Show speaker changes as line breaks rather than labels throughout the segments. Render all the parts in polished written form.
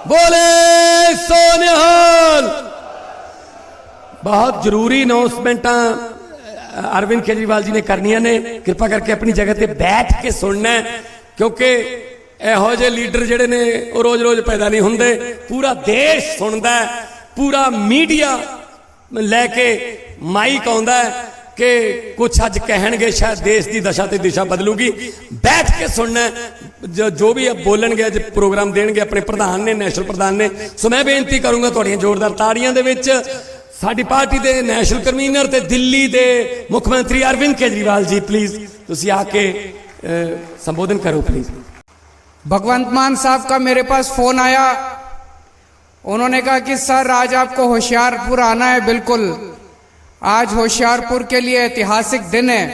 बोले सोनिहाल। बहुत जरूरी अनाउंसमेंट अरविंद केजरीवाल जी ने करनिया ने, कृपा करके अपनी जगह पे बैठ के सुनना है, क्योंकि यहो जे लीडर जिहड़े ने वो रोज रोज पैदा नहीं होंदे। पूरा देश सुनता है, पूरा मीडिया लैके माइक आउंदा है कि कुछ अज कहणगे, शायद देश की दशा ते दिशा बदलूगी। बैठ के सुनना है, जो भी बोलणगे, अज प्रोग्राम देणगे अपने प्रधान ने, नैशनल प्रधान ने। सो मैं बेनती करूंगा तुहाड़ियां जोरदार ताड़ियां दे विच साडी पार्टी के नैशनल कन्वीनर ते दिल्ली के मुख्यमंत्री अरविंद केजरीवाल जी, प्लीज तुसी आके संबोधन करो प्लीज।
भगवंत मान साहब का मेरे पास फोन आया, उन्होंने कहा कि सर आज आपको होशियारपुर आना है। बिल्कुल, आज होशियारपुर के लिए ऐतिहासिक दिन है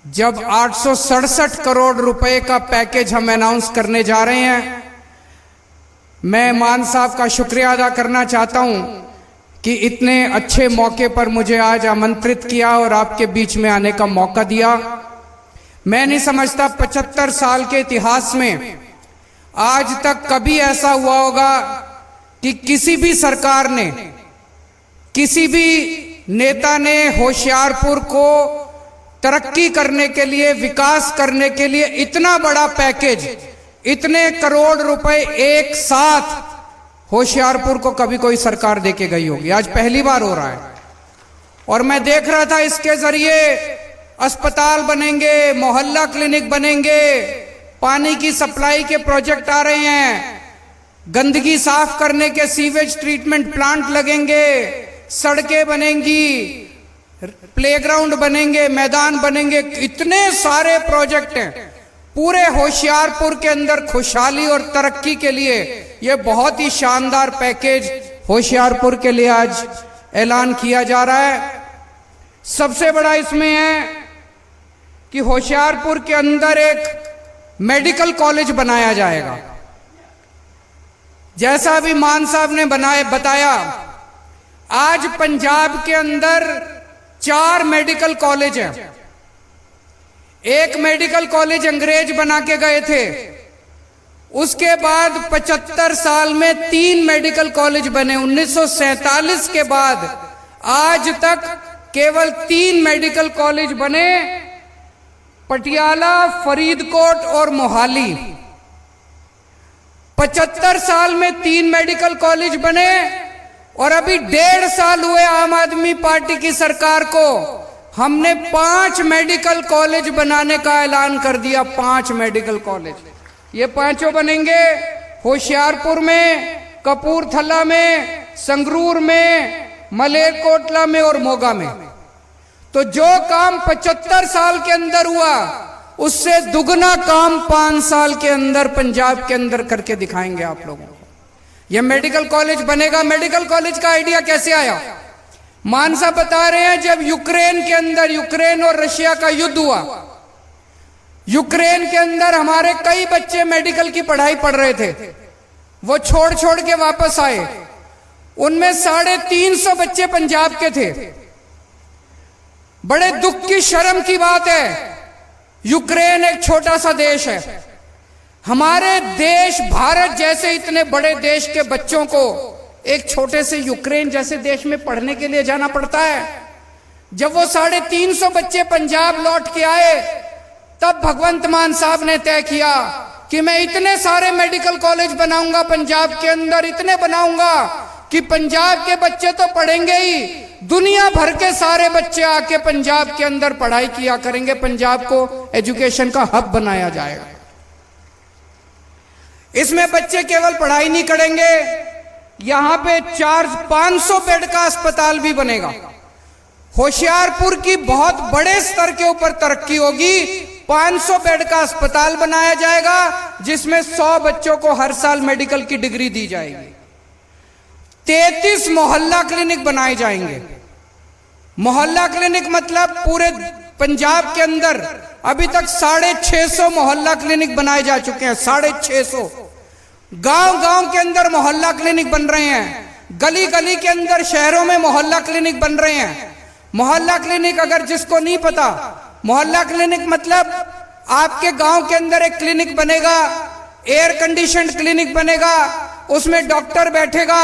जब 867 करोड़ रुपए का पैकेज हम अनाउंस करने जा रहे हैं। मैं मान साहब का शुक्रिया अदा करना चाहता हूं कि इतने अच्छे मौके पर मुझे आज आमंत्रित किया और आपके बीच में आने का मौका दिया। मैं नहीं समझता 75 साल के इतिहास में आज तक कभी ऐसा हुआ होगा कि किसी भी सरकार ने, किसी भी नेता ने होशियारपुर को तरक्की करने के लिए, विकास करने के लिए इतना बड़ा पैकेज, इतने करोड़ रुपए एक साथ होशियारपुर को कभी कोई सरकार देके गई होगी। आज पहली बार हो रहा है। और मैं देख रहा था इसके जरिए अस्पताल बनेंगे, मोहल्ला क्लिनिक बनेंगे, पानी की सप्लाई के प्रोजेक्ट आ रहे हैं, गंदगी साफ करने के सीवेज ट्रीटमेंट प्लांट लगेंगे, सड़कें बनेंगी, प्लेग्राउंड बनेंगे, मैदान बनेंगे। इतने सारे प्रोजेक्ट हैं पूरे होशियारपुर के अंदर। खुशहाली और तरक्की के लिए यह बहुत ही शानदार पैकेज होशियारपुर के लिए आज ऐलान किया जा रहा है। सबसे बड़ा इसमें है कि होशियारपुर के अंदर एक मेडिकल कॉलेज बनाया जाएगा। जैसा अभी मान साहब ने बताया, आज पंजाब के अंदर 4 मेडिकल कॉलेज हैं। एक मेडिकल कॉलेज अंग्रेज बना के गए थे, उसके बाद 75 साल में 3 मेडिकल कॉलेज बने। 1947 के बाद आज तक केवल 3 मेडिकल कॉलेज बने, पटियाला, फरीदकोट और मोहाली। 75 साल में 3 मेडिकल कॉलेज बने और अभी 1.5 साल हुए आम आदमी पार्टी की सरकार को, हमने 5 मेडिकल कॉलेज बनाने का ऐलान कर दिया। 5 मेडिकल कॉलेज, ये 5 बनेंगे होशियारपुर में, कपूरथला में, संगरूर में, मलेरकोटला में और मोगा में। तो जो काम 75 साल के अंदर हुआ, उससे दुगना काम 5 साल के अंदर पंजाब के अंदर करके दिखाएंगे आप लोगों को। यह मेडिकल कॉलेज बनेगा। मेडिकल कॉलेज का आइडिया कैसे आया? मान साहब बता रहे हैं, जब यूक्रेन के अंदर, यूक्रेन और रशिया का युद्ध हुआ, यूक्रेन के अंदर हमारे कई बच्चे मेडिकल की पढ़ाई पढ़ रहे थे, वो छोड़ छोड़ के वापस आए। उनमें 350 बच्चे पंजाब के थे। बड़े दुख की, शर्म की बात है, यूक्रेन एक छोटा सा देश है। हमारे देश भारत जैसे इतने बड़े देश के बच्चों को एक छोटे से यूक्रेन जैसे देश में पढ़ने के लिए जाना पड़ता है। जब वो 350 बच्चे पंजाब लौट के आए, तब भगवंत मान साहब ने तय किया कि मैं इतने सारे मेडिकल कॉलेज बनाऊंगा पंजाब के अंदर, इतने बनाऊंगा कि पंजाब के बच्चे तो पढ़ेंगे ही, दुनिया भर के सारे बच्चे आके पंजाब के अंदर पढ़ाई किया करेंगे। पंजाब को एजुकेशन का हब बनाया जाएगा। इसमें बच्चे केवल पढ़ाई नहीं करेंगे, यहां पे 500 बेड का अस्पताल भी बनेगा। होशियारपुर की बहुत बड़े स्तर के ऊपर तरक्की होगी। 500 बेड का अस्पताल बनाया जाएगा, जिसमें 100 बच्चों को हर साल मेडिकल की डिग्री दी जाएगी। 33 मोहल्ला क्लिनिक बनाए जाएंगे। मोहल्ला क्लिनिक मतलब पूरे पंजाब के अंदर अभी तक 650 मोहल्ला क्लिनिक बनाए जा चुके हैं। 650 गांव-गांव के अंदर मोहल्ला क्लिनिक बन रहे हैं। गली गली के अंदर शहरों में मोहल्ला क्लिनिक बन रहे हैं। मोहल्ला क्लिनिक, अगर जिसको नहीं पता, मोहल्ला क्लिनिक मतलब आपके गांव के अंदर एक क्लिनिक बनेगा, एयर कंडीशनड क्लिनिक बनेगा, उसमें डॉक्टर बैठेगा,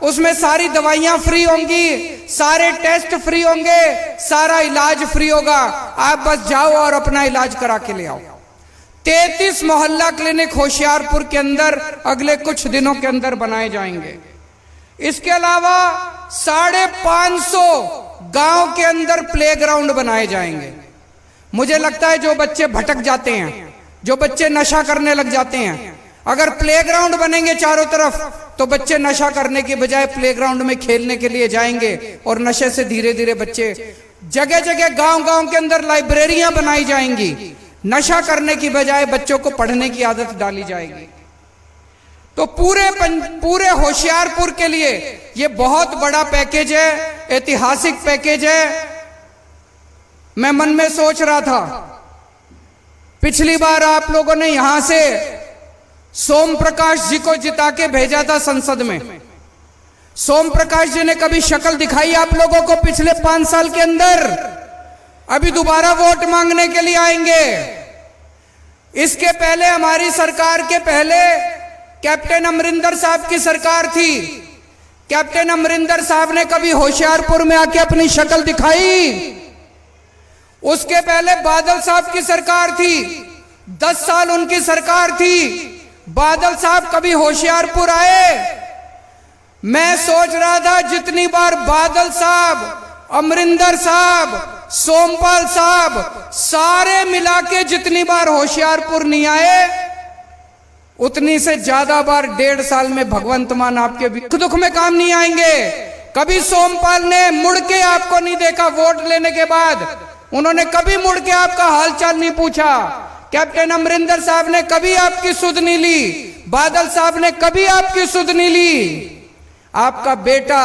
उसमें सारी दवाइयां फ्री होंगी, सारे टेस्ट फ्री होंगे, सारा इलाज फ्री होगा। आप बस जाओ और अपना इलाज करा के ले आओ। 33 मोहल्ला क्लिनिक होशियारपुर के अंदर अगले कुछ दिनों के अंदर बनाए जाएंगे। इसके अलावा 550 गांव के अंदर प्लेग्राउंड बनाए जाएंगे। मुझे लगता है जो बच्चे भटक जाते हैं, जो बच्चे नशा करने लग जाते हैं, अगर प्लेग्राउंड बनेंगे चारों तरफ तो बच्चे नशा करने के बजाय प्लेग्राउंड में खेलने के लिए जाएंगे और नशे से धीरे धीरे बच्चे, जगह जगह गांव गांव के अंदर लाइब्रेरियां बनाई जाएंगी। नशा करने की बजाय बच्चों को पढ़ने की आदत डाली जाएगी। तो पूरे होशियारपुर के लिए यह बहुत बड़ा पैकेज है, ऐतिहासिक पैकेज है। मैं मन में सोच रहा था, पिछली बार आप लोगों ने यहां से सोम प्रकाश जी को जिता के भेजा था संसद में। सोम प्रकाश जी ने कभी शक्ल दिखाई आप लोगों को पिछले 5 साल के अंदर? अभी दोबारा वोट मांगने के लिए आएंगे। इसके पहले हमारी सरकार के पहले कैप्टन अमरिंदर साहब की सरकार थी। कैप्टन अमरिंदर साहब ने कभी होशियारपुर में आके अपनी शक्ल दिखाई? उसके पहले बादल साहब की सरकार थी, 10 साल उनकी सरकार थी। बादल साहब कभी होशियारपुर आए? मैं सोच रहा था जितनी बार बादल साहब, अमरिंदर साहब, सोमपाल साहब सारे मिला के जितनी बार होशियारपुर नहीं आए, उतनी से ज्यादा बार 1.5 साल में भगवंत मान आपके दुख में काम नहीं आएंगे। कभी सोमपाल ने मुड़ के आपको नहीं देखा वोट लेने के बाद, उन्होंने कभी मुड़ के आपका हालचाल नहीं पूछा। कैप्टन अमरिंदर साहब ने कभी आपकी सुध नहीं ली, बादल साहब ने कभी आपकी सुध नहीं ली। आपका बेटा,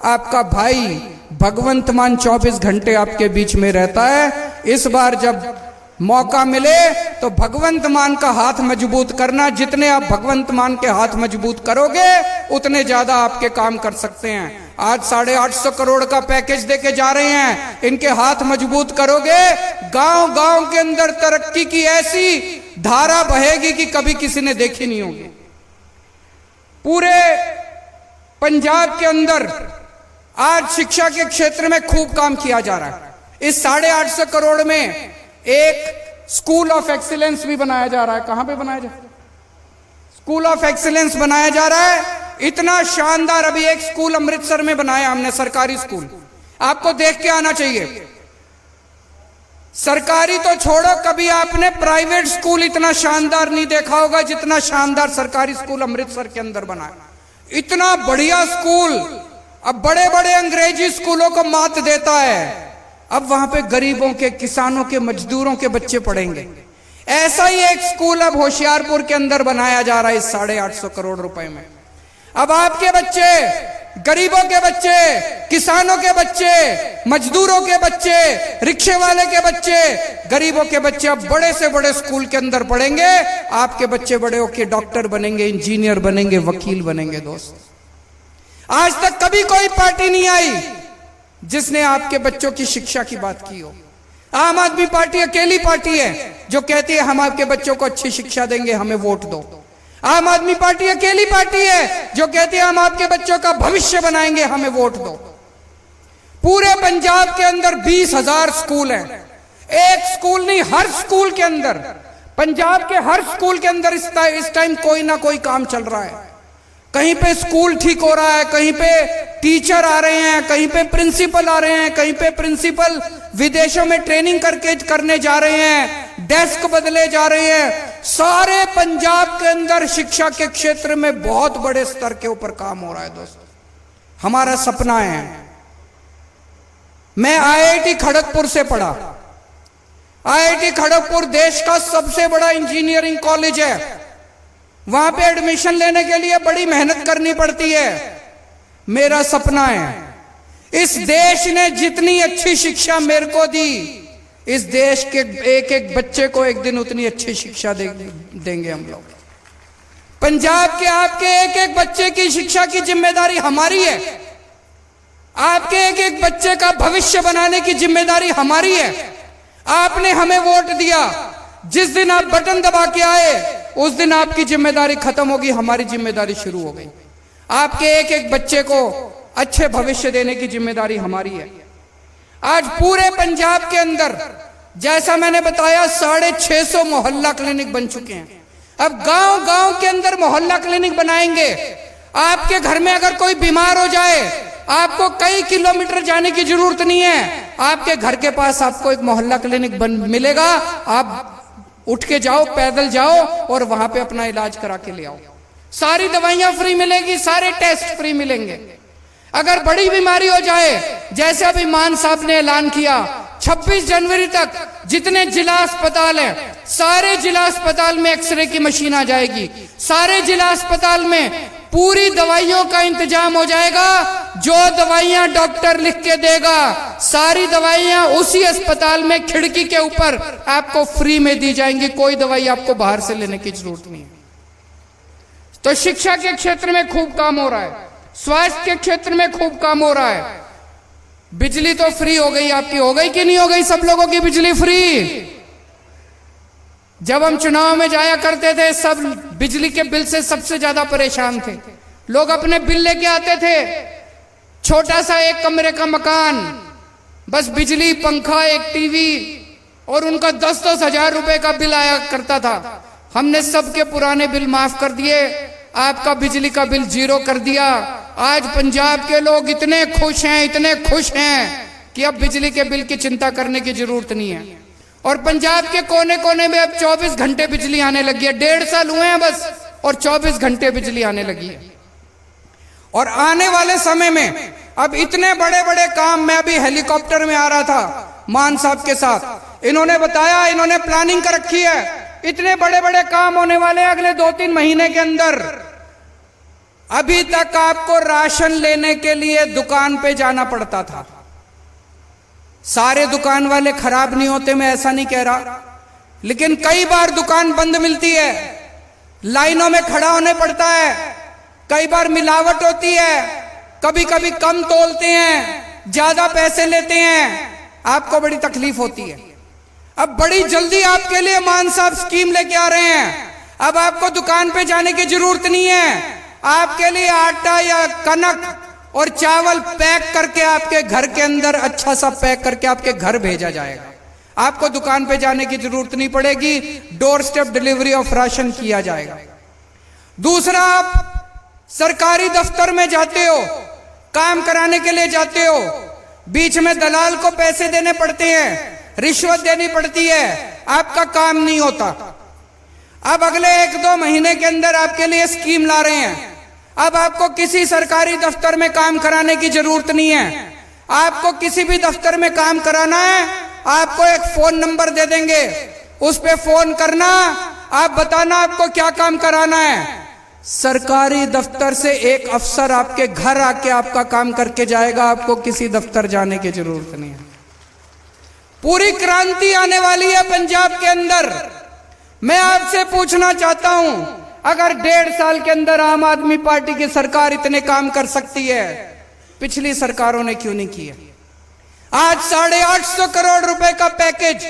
आपका भाई भगवंत मान 24 घंटे आपके बीच में रहता है। इस बार जब मौका मिले तो भगवंत मान का हाथ मजबूत करना। जितने आप भगवंत मान के हाथ मजबूत करोगे उतने ज्यादा आपके काम कर सकते हैं। आज 850 करोड़ का पैकेज देके जा रहे हैं, इनके हाथ मजबूत करोगे, गांव गांव के अंदर तरक्की की ऐसी धारा बहेगी कि कभी किसी ने देखी नहीं होगी। पूरे पंजाब के अंदर आज शिक्षा के क्षेत्र में खूब काम किया जा रहा है। इस 850 करोड़ में एक स्कूल ऑफ एक्सीलेंस भी बनाया जा रहा है। कहां पे बनाया जा रहा है? स्कूल ऑफ एक्सीलेंस बनाया जा रहा है। इतना शानदार अभी एक स्कूल अमृतसर में बनाया हमने, सरकारी स्कूल, आपको देख के आना चाहिए। सरकारी तो छोड़ो, कभी आपने प्राइवेट स्कूल इतना शानदार नहीं देखा होगा जितना शानदार सरकारी स्कूल अमृतसर के अंदर बना है। इतना बढ़िया स्कूल अब बड़े बड़े अंग्रेजी स्कूलों को मात देता है। अब वहां पे गरीबों के, किसानों के, मजदूरों के बच्चे पढ़ेंगे। ऐसा ही एक स्कूल अब होशियारपुर के अंदर बनाया जा रहा है इस 850 करोड़ रुपए में। अब आपके बच्चे, गरीबों के बच्चे, किसानों के बच्चे, मजदूरों के बच्चे, रिक्शे वाले के बच्चे, गरीबों के बच्चे अब बड़े से बड़े स्कूल के अंदर पढ़ेंगे। आपके बच्चे बड़े होकर डॉक्टर बनेंगे, इंजीनियर बनेंगे, वकील बनेंगे। दोस्त, आज तक कभी कोई पार्टी नहीं आई जिसने आपके बच्चों की शिक्षा की बात की हो। आम आदमी पार्टी अकेली पार्टी है जो कहती है हम आपके बच्चों को अच्छी शिक्षा देंगे, हमें वोट दो। आम आदमी पार्टी अकेली पार्टी है जो कहती है हम आपके बच्चों का भविष्य बनाएंगे, हमें वोट दो। पूरे पंजाब के अंदर 20,000 स्कूल हैं। एक स्कूल नहीं, हर स्कूल के अंदर, पंजाब के हर स्कूल के अंदर इस टाइम कोई ना कोई काम चल रहा है। कहीं पे स्कूल ठीक हो रहा है, कहीं पे टीचर आ रहे हैं, कहीं पे प्रिंसिपल आ रहे हैं, कहीं पे प्रिंसिपल विदेशों में ट्रेनिंग करने जा रहे हैं, डेस्क बदले जा रहे हैं। सारे पंजाब के अंदर शिक्षा के क्षेत्र में बहुत बड़े स्तर के ऊपर काम हो रहा है। दोस्तों, हमारा सपना है। मैं IIT खड़गपुर से पढ़ा। IIT खड़गपुर देश का सबसे बड़ा इंजीनियरिंग कॉलेज है। वहां पे एडमिशन लेने के लिए बड़ी मेहनत करनी पड़ती है। मेरा सपना है, इस देश ने जितनी अच्छी शिक्षा मेरे को दी, इस देश के एक एक बच्चे को एक दिन उतनी अच्छी शिक्षा देंगे हम लोग। पंजाब के आपके एक एक बच्चे की शिक्षा की जिम्मेदारी हमारी है। आपके एक एक बच्चे का भविष्य बनाने की जिम्मेदारी हमारी है। आपने हमें वोट दिया, जिस दिन आप बटन दबा के आए उस दिन आपकी जिम्मेदारी खत्म होगी, हमारी जिम्मेदारी शुरू हो गई। आपके एक एक बच्चे को अच्छे भविष्य देने की जिम्मेदारी हमारी है। आज पूरे पंजाब के अंदर जैसा मैंने बताया 650 मोहल्ला क्लिनिक बन चुके हैं। अब गांव गांव के अंदर मोहल्ला क्लिनिक बनाएंगे। आपके घर में अगर कोई बीमार हो जाए, आपको कई किलोमीटर जाने की जरूरत नहीं है, आपके घर के पास आपको एक मोहल्ला क्लिनिक मिलेगा। आप उठ के जाओ, पैदल जाओ और वहां पे अपना इलाज करा के ले आओ। सारी दवाइयां फ्री मिलेगी, सारे टेस्ट फ्री मिलेंगे। अगर बड़ी बीमारी हो जाए, जैसे अभी मान साहब ने ऐलान किया 26 जनवरी तक जितने जिला अस्पताल हैं, सारे जिला अस्पताल में एक्सरे की मशीन आ जाएगी। सारे जिला अस्पताल में पूरी दवाइयों का इंतजाम हो जाएगा। जो दवाइयां डॉक्टर लिख के देगा, सारी दवाइयां उसी अस्पताल में खिड़की के ऊपर आपको फ्री में दी जाएंगी। कोई दवाई आपको बाहर से लेने की जरूरत नहीं है। तो शिक्षा के क्षेत्र में खूब काम हो रहा है, स्वास्थ्य के क्षेत्र में खूब काम हो रहा है। बिजली तो फ्री हो गई, आपकी हो गई कि नहीं हो गई? सब लोगों की बिजली फ्री। जब हम चुनाव में जाया करते थे, सब बिजली के बिल से सबसे ज्यादा परेशान थे। लोग अपने बिल लेके आते थे, छोटा सा एक कमरे का मकान, बस बिजली, पंखा, एक टीवी, और उनका 10-10 हजार रुपए का बिल आया करता था। हमने सबके पुराने बिल माफ कर दिए, आपका बिजली का बिल 0 कर दिया। आज पंजाब के लोग इतने खुश हैं, इतने खुश हैं कि अब बिजली के बिल की चिंता करने की जरूरत नहीं है। और पंजाब के कोने कोने में अब 24 घंटे बिजली आने लगी है। 1.5 साल हुए हैं बस, और 24 घंटे बिजली आने लगी है। और आने वाले समय में अब इतने बड़े बड़े काम, मैं अभी हेलीकॉप्टर में आ रहा था मान साहब के साथ, इन्होंने बताया, इन्होंने प्लानिंग कर रखी है, इतने बड़े बड़े काम होने वाले हैं अगले 2-3 महीने के अंदर। अभी तक आपको राशन लेने के लिए दुकान पे जाना पड़ता था। सारे दुकान वाले खराब नहीं होते, मैं ऐसा नहीं कह रहा, लेकिन कई बार दुकान बंद मिलती है, लाइनों में खड़ा होने पड़ता है, कई बार मिलावट होती है, कभी कभी कम तोलते हैं, ज्यादा पैसे लेते हैं, आपको बड़ी तकलीफ होती है। अब बड़ी जल्दी आपके लिए मान साहब स्कीम लेके आ रहे हैं। अब आपको दुकान पे जाने की जरूरत नहीं है, आपके लिए आटा या कनक और चावल पैक करके आपके घर के अंदर अच्छा सा पैक करके आपके घर भेजा जाएगा। आपको दुकान पे जाने की जरूरत नहीं पड़ेगी, door step delivery of ration किया जाएगा। दूसरा, आप सरकारी दफ्तर में जाते हो, काम कराने के लिए जाते हो, बीच में दलाल को पैसे देने पड़ते हैं, रिश्वत देनी पड़ती है, आपका काम नहीं होता। अब अगले 1-2 महीने के अंदर आपके लिए स्कीम ला रहे हैं। अब आपको किसी सरकारी दफ्तर में काम कराने की जरूरत नहीं है। आपको किसी भी दफ्तर में काम कराना है, आपको एक फोन नंबर दे देंगे, उस पे फोन करना, आप बताना आपको क्या काम कराना है। सरकारी दफ्तर से एक अफसर आपके घर आके आपका काम करके जाएगा, आपको किसी दफ्तर जाने की जरूरत नहीं है। पूरी क्रांति आने वाली है पंजाब के अंदर। मैं आपसे पूछना चाहता हूं, अगर 1.5 साल के अंदर आम आदमी पार्टी की सरकार इतने काम कर सकती है, पिछली सरकारों ने क्यों नहीं किया? आज 850 करोड़ रुपए का पैकेज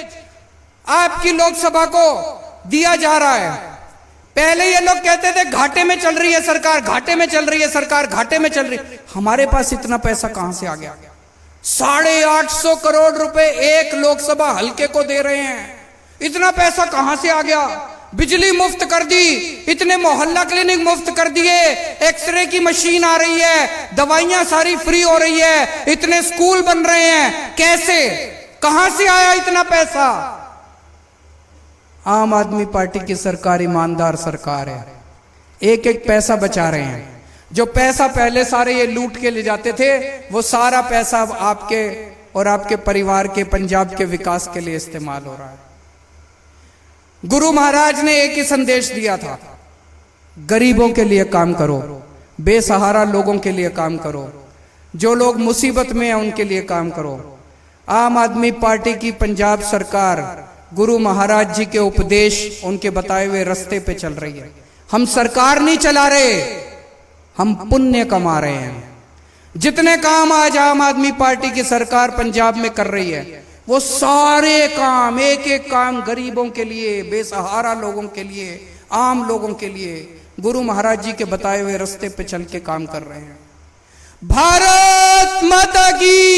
आपकी लोकसभा को दिया जा रहा है। पहले ये लोग कहते थे घाटे में चल रही है सरकार, घाटे में चल रही है सरकार, घाटे में चल रही है। हमारे पास इतना पैसा कहां से आ गया? 850 करोड़ रुपए एक लोकसभा हल्के को दे रहे हैं, इतना पैसा कहां से आ गया? बिजली मुफ्त कर दी, इतने मोहल्ला क्लिनिक मुफ्त कर दिए, एक्सरे की मशीन आ रही है, दवाइयां सारी फ्री हो रही है, इतने स्कूल बन रहे हैं, कैसे, कहां से आया इतना पैसा? आम आदमी पार्टी की सरकार ईमानदार सरकार है, एक एक पैसा बचा रहे हैं। जो पैसा पहले सारे ये लूट के ले जाते थे, वो सारा पैसा अब आपके और आपके परिवार के, पंजाब के विकास के लिए इस्तेमाल हो रहा है। गुरु महाराज ने एक ही संदेश दिया था, गरीबों के लिए काम करो, बेसहारा लोगों के लिए काम करो, जो लोग मुसीबत में हैं उनके लिए काम करो। आम आदमी पार्टी की पंजाब सरकार गुरु महाराज जी के उपदेश, उनके बताए हुए रास्ते पे चल रही है। हम सरकार नहीं चला रहे, हम पुण्य कमा रहे हैं। जितने काम आज आम आदमी पार्टी की सरकार पंजाब में कर रही है, वो सारे काम, एक एक काम गरीबों के लिए, बेसहारा लोगों के लिए, आम लोगों के लिए गुरु महाराज जी के बताए हुए रास्ते पे चल के काम कर रहे हैं। भारत माता की